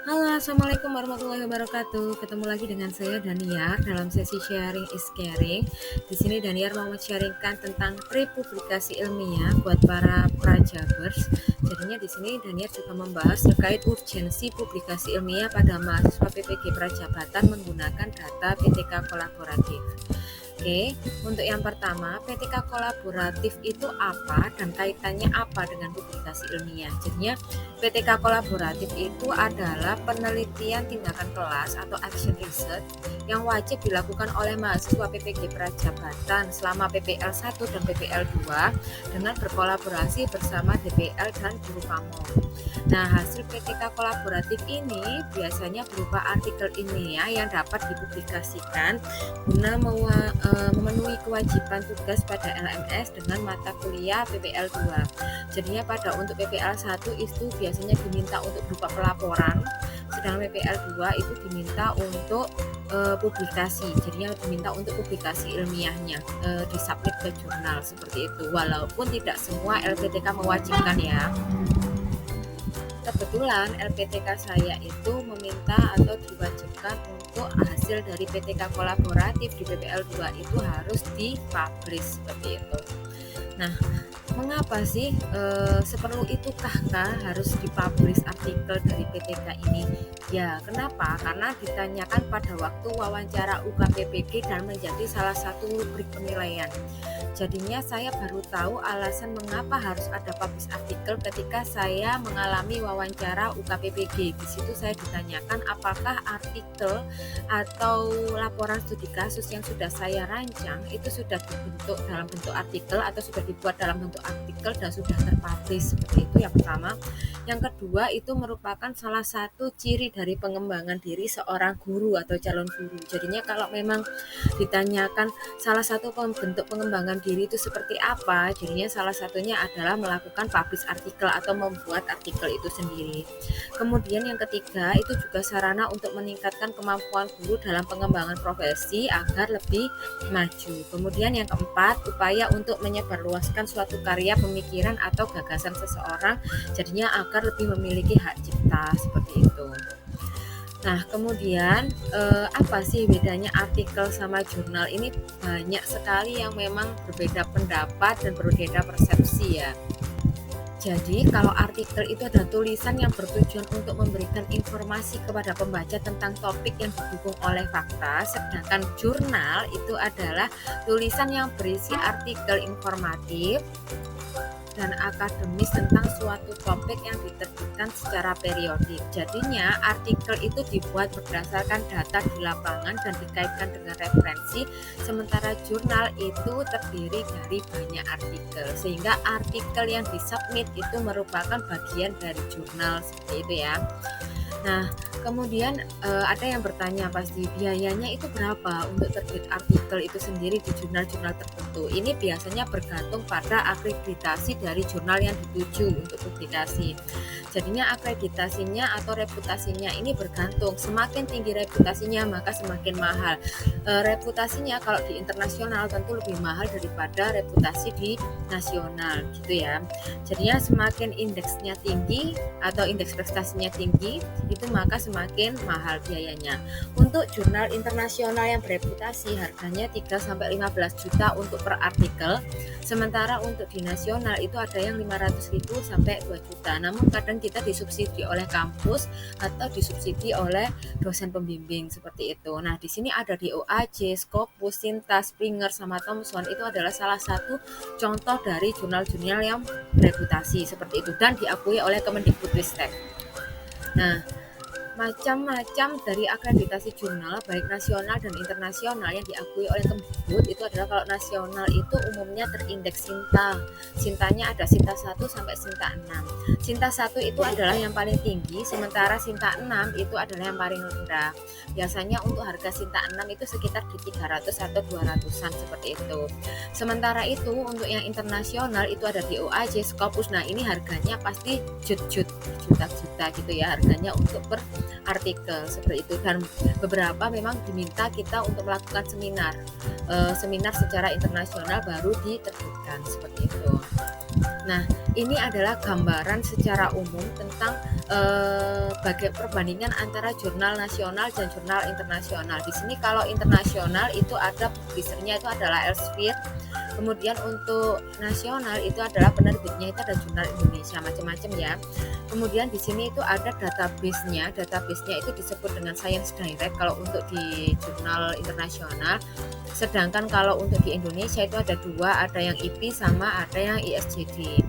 Halo, Assalamualaikum warahmatullahi wabarakatuh. Ketemu lagi dengan saya Daniar dalam sesi sharing is caring. Di sini Daniar mau men-sharingkan tentang pre-publikasi ilmiah buat para prajabers. Jadinya di sini Daniar juga membahas terkait urgensi publikasi ilmiah pada mahasiswa PPG Prajabatan menggunakan data PTK kolaboratif. Oke, untuk yang pertama, PTK kolaboratif itu apa dan kaitannya apa dengan publikasi ilmiah? Jadinya PTK kolaboratif itu adalah penelitian tindakan kelas atau action research yang wajib dilakukan oleh mahasiswa PPG Prajabatan selama PPL 1 dan PPL 2 dengan berkolaborasi bersama DPL dan guru pamong. Nah, hasil PTK kolaboratif ini biasanya berupa artikel ilmiah yang dapat dipublikasikan guna memenuhi kewajiban tugas pada LMS dengan mata kuliah PPL 2. Jadinya untuk PPL 1 itu biasanya diminta untuk berupa pelaporan, sedangkan PPL 2 itu diminta untuk publikasi. Jadinya diminta untuk publikasi ilmiahnya disubmit ke jurnal seperti itu. Walaupun tidak semua LPTK mewajibkan ya. Kebetulan LPTK saya itu meminta atau diwajibkan untuk hasil dari PTK kolaboratif di PPL 2 itu harus dipublish seperti itu. Nah, mengapa sih seperlu itukah harus dipublish artikel dari PTK ini? Ya, kenapa? Karena ditanyakan pada waktu wawancara UKPPG dan menjadi salah satu rubrik penilaian. Jadinya saya baru tahu alasan mengapa harus ada publish artikel ketika saya mengalami wawancara UKPPG. Di situ saya ditanyakan apakah artikel atau laporan studi kasus yang sudah saya rancang itu sudah dibentuk dalam bentuk artikel atau sudah dibuat dalam bentuk artikel dan sudah terpublish. Seperti itu yang pertama. Yang kedua, itu merupakan salah satu ciri dari pengembangan diri seorang guru atau calon guru. Jadinya kalau memang ditanyakan salah satu bentuk pengembangan diri itu seperti apa, jadinya salah satunya adalah melakukan publish artikel atau membuat artikel itu sendiri. Kemudian yang ketiga, itu juga sarana untuk meningkatkan kemampuan guru dalam pengembangan profesi agar lebih maju. Kemudian yang keempat, upaya untuk menyebarluaskan suatu karya pemikiran atau gagasan seseorang, jadinya agar lebih memiliki hak cipta seperti itu. Nah, kemudian apa sih bedanya artikel sama jurnal? Ini banyak sekali yang memang berbeda pendapat dan berbeda persepsi ya. Jadi, kalau artikel itu adalah tulisan yang bertujuan untuk memberikan informasi kepada pembaca tentang topik yang didukung oleh fakta, sedangkan jurnal itu adalah tulisan yang berisi artikel informatif dan akademis tentang suatu topik yang diterbitkan secara periodik. Jadinya artikel itu dibuat berdasarkan data di lapangan dan dikaitkan dengan referensi, sementara jurnal itu terdiri dari banyak artikel, sehingga artikel yang disubmit itu merupakan bagian dari jurnal seperti itu ya. Nah, kemudian ada yang bertanya pasti biayanya itu berapa untuk terbit artikel itu sendiri di jurnal-jurnal tertentu. Ini biasanya bergantung pada akreditasi dari jurnal yang dituju untuk publikasi. Jadinya akreditasinya atau reputasinya ini bergantung. Semakin tinggi reputasinya maka semakin mahal. Reputasinya kalau di internasional tentu lebih mahal daripada reputasi di nasional gitu ya. Jadinya semakin indeksnya tinggi atau indeks prestasinya tinggi, itu maka semakin mahal biayanya. Untuk jurnal internasional yang bereputasi harganya 3-15 juta untuk per artikel, sementara untuk di nasional itu ada yang 500.000 sampai 2 juta. Namun kadang kita disubsidi oleh kampus atau disubsidi oleh dosen pembimbing seperti itu. Nah, di sini ada DOAJ, Scopus, Sinta, Springer sama Thomson, itu adalah salah satu contoh dari jurnal-jurnal yang bereputasi seperti itu dan diakui oleh Kemendikbudristek. Nah, macam-macam dari akreditasi jurnal baik nasional dan internasional yang diakui oleh Kemdikbud itu adalah kalau nasional itu umumnya terindeks Sinta. Sintanya ada Sinta 1 sampai Sinta 6. Sinta 1 itu adalah yang paling tinggi, sementara Sinta 6 itu adalah yang paling rendah. Biasanya untuk harga Sinta 6 itu sekitar di 300 atau 200-an seperti itu. Sementara itu untuk yang internasional itu ada DOAJ, Scopus. Nah, ini harganya pasti juta-juta gitu ya harganya untuk per artikel seperti itu, dan beberapa memang diminta kita untuk melakukan seminar secara internasional baru diterbitkan seperti itu. Nah, ini adalah gambaran secara umum tentang perbandingan antara jurnal nasional dan jurnal internasional. Di sini kalau internasional itu ada publishernya itu adalah Elsevier. Kemudian untuk nasional itu adalah penerbitnya itu ada Jurnal Indonesia, macam-macam ya. Kemudian di sini itu ada database-nya itu disebut dengan Science Direct kalau untuk di jurnal internasional. Sedangkan kalau untuk di Indonesia itu ada dua, ada yang IP sama ada yang ISJD.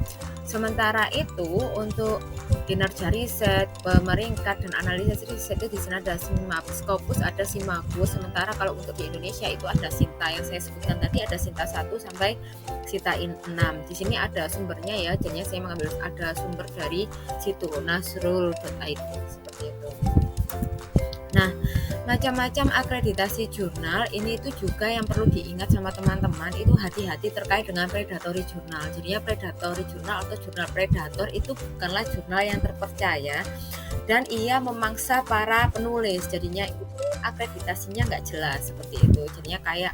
Sementara itu untuk kinerja riset, pemeringkat dan analisis riset itu di sana ada Scopus, ada Simagus. Sementara kalau untuk di Indonesia itu ada Sinta yang saya sebutkan tadi, ada Sinta 1 sampai Sinta 6. Di sini ada sumbernya ya, jadinya saya mengambil ada sumber dari situ nasrul.id seperti itu. Nah, macam-macam akreditasi jurnal ini itu juga yang perlu diingat sama teman-teman, itu hati-hati terkait dengan predatory jurnal. Jadinya predatory jurnal atau jurnal predator itu bukanlah jurnal yang terpercaya dan ia memangsa para penulis, jadinya itu akreditasinya nggak jelas seperti itu, jadinya kayak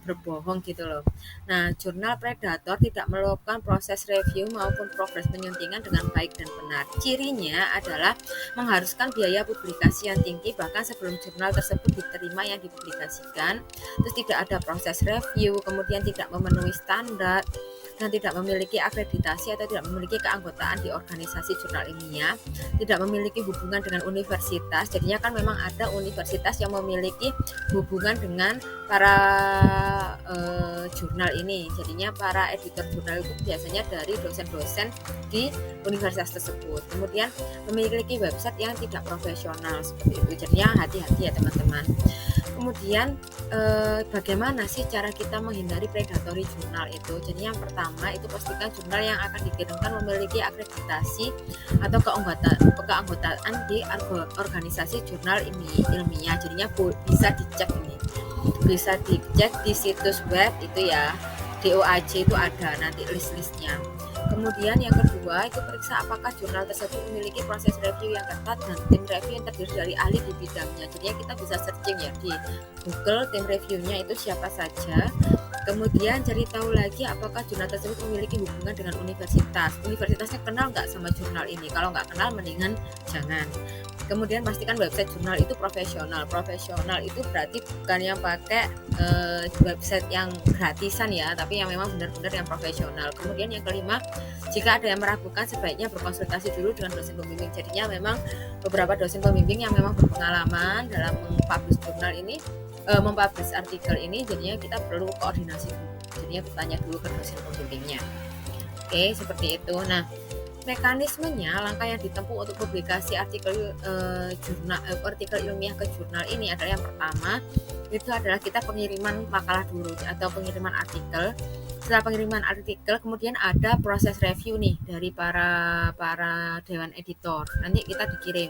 berbohong gitu loh. Nah, jurnal predator tidak melakukan proses review maupun progres penyuntingan dengan baik dan benar. Cirinya adalah mengharuskan biaya publikasi yang tinggi bahkan sebelum jurnal tersebut diterima yang dipublikasikan, terus tidak ada proses review, kemudian tidak memenuhi standar dan tidak memiliki akreditasi atau tidak memiliki keanggotaan di organisasi jurnal ilmiah, tidak memiliki hubungan dengan universitas. Jadinya kan memang ada universitas yang memiliki hubungan dengan para jurnal ini. Jadinya para editor jurnal itu biasanya dari dosen-dosen di universitas tersebut. Kemudian memiliki website yang tidak profesional seperti itu. Jadinya hati-hati ya teman-teman. Kemudian bagaimana sih cara kita menghindari predatory jurnal itu? Jadi yang pertama itu pastikan jurnal yang akan dikirimkan memiliki akreditasi atau keanggotaan di organisasi jurnal ilmiah. Jadinya bisa dicek ini, bisa dicek di situs web itu ya, DOAJ itu ada nanti list-listnya. Kemudian yang kedua itu periksa apakah jurnal tersebut memiliki proses review yang ketat dan tim review yang terdiri dari ahli di bidangnya. Jadi kita bisa searching ya di Google tim reviewnya itu siapa saja. Kemudian cari tahu lagi apakah jurnal tersebut memiliki hubungan dengan universitas. Universitasnya kenal nggak sama jurnal ini? Kalau nggak kenal mendingan jangan. Kemudian pastikan website jurnal itu profesional. Profesional itu berarti bukan yang pakai website yang gratisan ya, tapi yang memang benar-benar yang profesional. Kemudian yang kelima, jika ada yang meragukan sebaiknya berkonsultasi dulu dengan dosen pembimbing. Jadinya memang beberapa dosen pembimbing yang memang berpengalaman dalam mempublish jurnal ini, mempublish artikel ini, jadinya kita perlu koordinasi dulu. Jadinya bertanya dulu ke dosen pembimbingnya. Oke, seperti itu. Nah, mekanismenya, langkah yang ditempuh untuk publikasi artikel ilmiah ke jurnal ini adalah yang pertama itu adalah kita pengiriman makalah dulu atau pengiriman artikel. Setelah pengiriman artikel kemudian ada proses review nih dari para dewan editor. Nanti kita dikirim.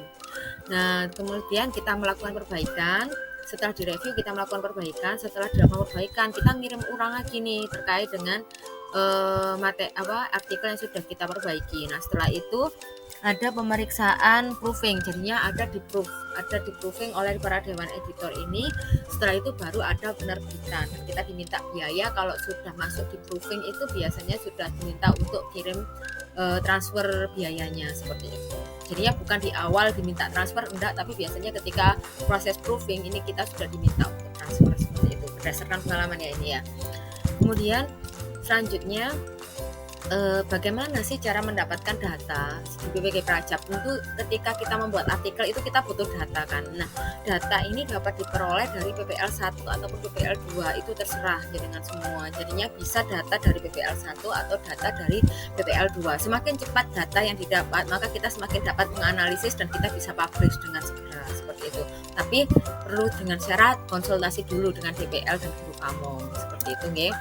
Nah, kemudian kita melakukan perbaikan. Setelah direview kita melakukan perbaikan. Setelah dilakukan perbaikan kita ngirim ulang lagi nih terkait dengan artikel yang sudah kita perbaiki. Nah, setelah itu ada pemeriksaan proofing, jadinya ada di proofing oleh para dewan editor ini. Setelah itu baru ada penerbitan. Kita diminta biaya kalau sudah masuk di proofing itu biasanya sudah diminta untuk kirim transfer biayanya seperti itu. Jadinya bukan di awal diminta transfer, enggak, tapi biasanya ketika proses proofing ini kita sudah diminta untuk transfer seperti itu berdasarkan pengalaman ya ini ya. Kemudian selanjutnya bagaimana sih cara mendapatkan data di BPK Prajab? Tentu ketika kita membuat artikel itu kita butuh data kan. Nah, data ini dapat diperoleh dari PPL 1 ataupun PPL 2, itu terserah ya dengan semua. Jadinya bisa data dari PPL 1 atau data dari PPL 2. Semakin cepat data yang didapat, maka kita semakin dapat menganalisis dan kita bisa publish dengan segera seperti itu. Tapi perlu dengan syarat konsultasi dulu dengan DPL dan guru kamu seperti itu nggih.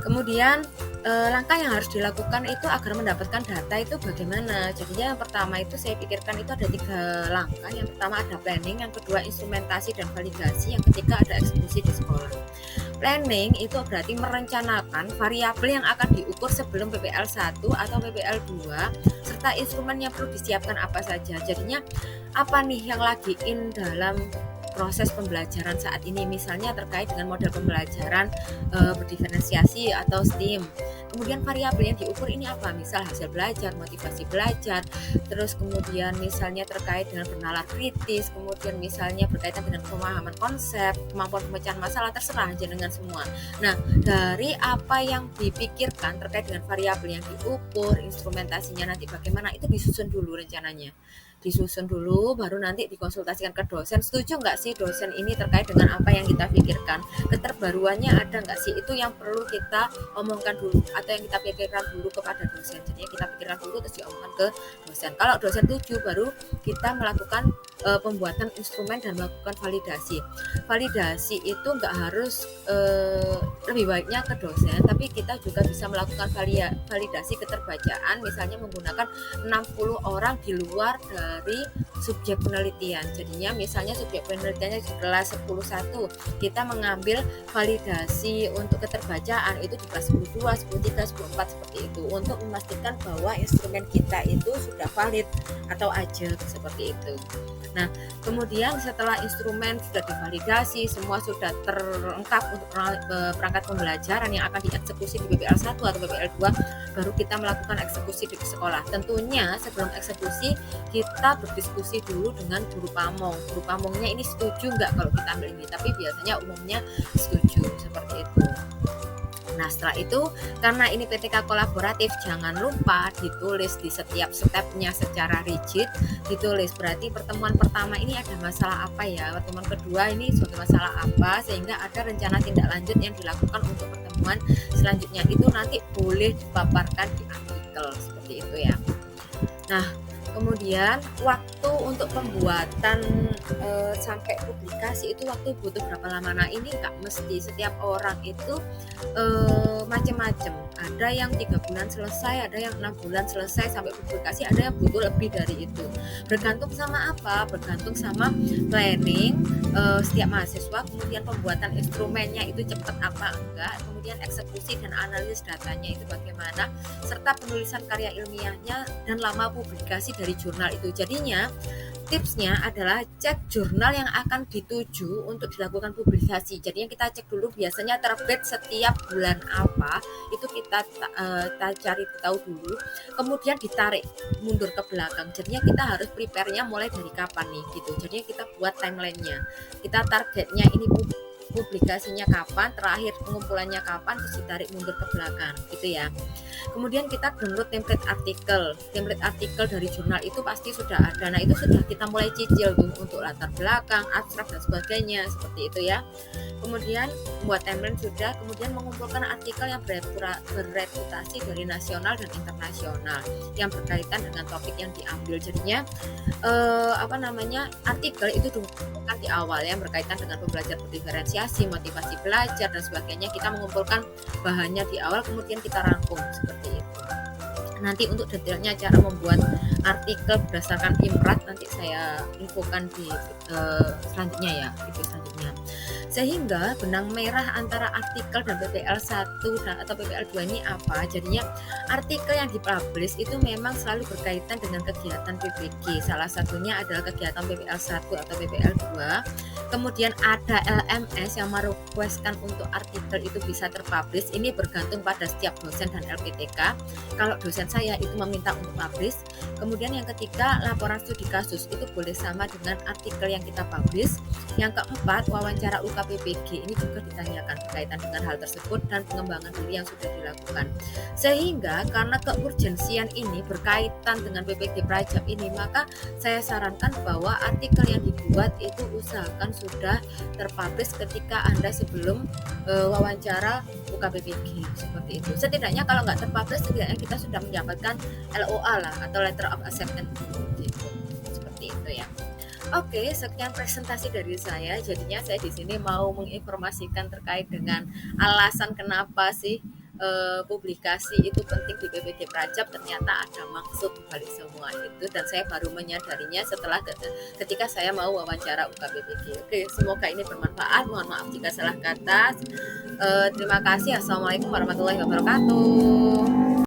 Kemudian langkah yang harus dilakukan itu agar mendapatkan data itu bagaimana? Jadinya yang pertama itu saya pikirkan itu ada 3 langkah. Yang pertama ada planning, yang kedua instrumentasi dan validasi, yang ketiga ada eksekusi di sekolah. Planning itu berarti merencanakan variabel yang akan diukur sebelum PPL 1 atau PPL 2 serta instrumen yang perlu disiapkan apa saja. Jadinya apa nih yang lagi in dalam proses pembelajaran saat ini, misalnya terkait dengan model pembelajaran berdiferensiasi atau STEAM. Kemudian variabel yang diukur ini apa? Misal hasil belajar, motivasi belajar, terus kemudian misalnya terkait dengan bernalar kritis, kemudian misalnya berkaitan dengan pemahaman konsep, kemampuan pemecahan masalah, terserah jenengan semua. Nah, dari apa yang dipikirkan terkait dengan variabel yang diukur, instrumentasinya nanti bagaimana, itu disusun dulu rencananya. Disusun dulu, baru nanti dikonsultasikan ke dosen, setuju nggak sih dosen ini terkait dengan apa yang kita pikirkan, keterbaruannya ada nggak sih, itu yang perlu kita omongkan dulu atau yang kita pikirkan dulu kepada dosen. Jadi kita pikirkan dulu terus diomongkan ke dosen. Kalau dosen setuju, baru kita melakukan pembuatan instrumen dan melakukan validasi. Validasi itu nggak harus lebih baiknya ke dosen, tapi kita juga bisa melakukan validasi keterbacaan, misalnya menggunakan 60 orang di luar dari subjek penelitian. Jadinya misalnya subjek penelitiannya di kelas 10.1, kita mengambil validasi untuk keterbacaan itu di kelas 10.2, 10.3, 10.4 seperti itu, untuk memastikan bahwa instrumen kita itu sudah valid atau ajak seperti itu. Nah, kemudian setelah instrumen sudah divalidasi, semua sudah terlengkap untuk perangkat pembelajaran yang akan dieksekusi di PPL 1 atau PPL 2, baru kita melakukan eksekusi di sekolah. Tentunya sebelum eksekusi kita berdiskusi dulu dengan guru pamong. Guru pamongnya ini setuju nggak kalau kita ambil ini, tapi biasanya umumnya setuju seperti itu. Nah, setelah itu karena ini PTK kolaboratif, jangan lupa ditulis di setiap stepnya secara rigid, ditulis berarti pertemuan pertama ini ada masalah apa ya, pertemuan kedua ini sebagai masalah apa, sehingga ada rencana tindak lanjut yang dilakukan untuk pertemuan selanjutnya. Itu nanti boleh dipaparkan di artikel seperti itu ya. Nah, kemudian waktu untuk pembuatan sampai publikasi itu waktu butuh berapa lama? Nah, ini nggak mesti, setiap orang itu macam-macam. Ada yang 3 bulan selesai, ada yang 6 bulan selesai sampai publikasi, ada yang butuh lebih dari itu. Bergantung sama apa? Bergantung sama planning setiap mahasiswa, kemudian pembuatan instrumennya itu cepat apa enggak, kemudian eksekusi dan analisis datanya itu bagaimana, serta penulisan karya ilmiahnya dan lama publikasi dari jurnal itu. Jadinya tipsnya adalah cek jurnal yang akan dituju untuk dilakukan publikasi. Jadinya kita cek dulu biasanya terbit setiap bulan apa, itu kita cari tahu dulu, kemudian ditarik mundur ke belakang. Jadinya kita harus prepare-nya mulai dari kapan nih gitu. Jadinya kita buat timeline-nya, kita targetnya ini publikasinya kapan, terakhir pengumpulannya kapan, terus ditarik mundur ke belakang gitu ya. Kemudian kita download template artikel dari jurnal itu pasti sudah ada. Nah, itu sudah kita mulai cicil tuh untuk latar belakang, abstrak dan sebagainya seperti itu ya. Kemudian membuat template sudah, kemudian mengumpulkan artikel yang bereputasi dari nasional dan internasional yang berkaitan dengan topik yang diambil. Jadinya artikel itu dikumpulkan di awal yang berkaitan dengan pembelajaran berdiferensiasi, motivasi belajar dan sebagainya. Kita mengumpulkan bahannya di awal, kemudian kita rangkum seperti itu. Nanti untuk detailnya cara membuat artikel berdasarkan imrat nanti saya infokan di selanjutnya ya, video selanjutnya. Sehingga benang merah antara artikel dan PPL 1 atau PPL 2 ini apa? Jadinya artikel yang dipublish itu memang selalu berkaitan dengan kegiatan PPG. Salah satunya adalah kegiatan PPL 1 atau PPL 2. Kemudian ada LMS yang merequestkan untuk artikel itu bisa terpublish. Ini bergantung pada setiap dosen dan LPTK. Kalau dosen saya itu meminta untuk publish. Kemudian yang ketiga, laporan studi kasus itu boleh sama dengan artikel yang kita publish. Yang keempat, wawancara UKPPG ini juga ditanyakan berkaitan dengan hal tersebut dan pengembangan diri yang sudah dilakukan. Sehingga karena keurgensian ini berkaitan dengan PPG Prajab ini, maka saya sarankan bahwa artikel yang dibuat itu usahakan sudah terpublish ketika Anda sebelum wawancara UKPPG seperti itu. Setidaknya kalau nggak terpublish, setidaknya kita sudah mendapatkan LOA lah atau Letter of Acceptance gitu. Seperti itu ya. Oke, sekian presentasi dari saya. Jadinya saya di sini mau menginformasikan terkait dengan alasan kenapa sih publikasi itu penting di PPG Prajab. Ternyata ada maksud balik semua itu, dan saya baru menyadarinya setelah ketika saya mau wawancara UKPPG. Oke, semoga ini bermanfaat. Mohon maaf jika salah kata. Terima kasih. Assalamualaikum warahmatullahi wabarakatuh.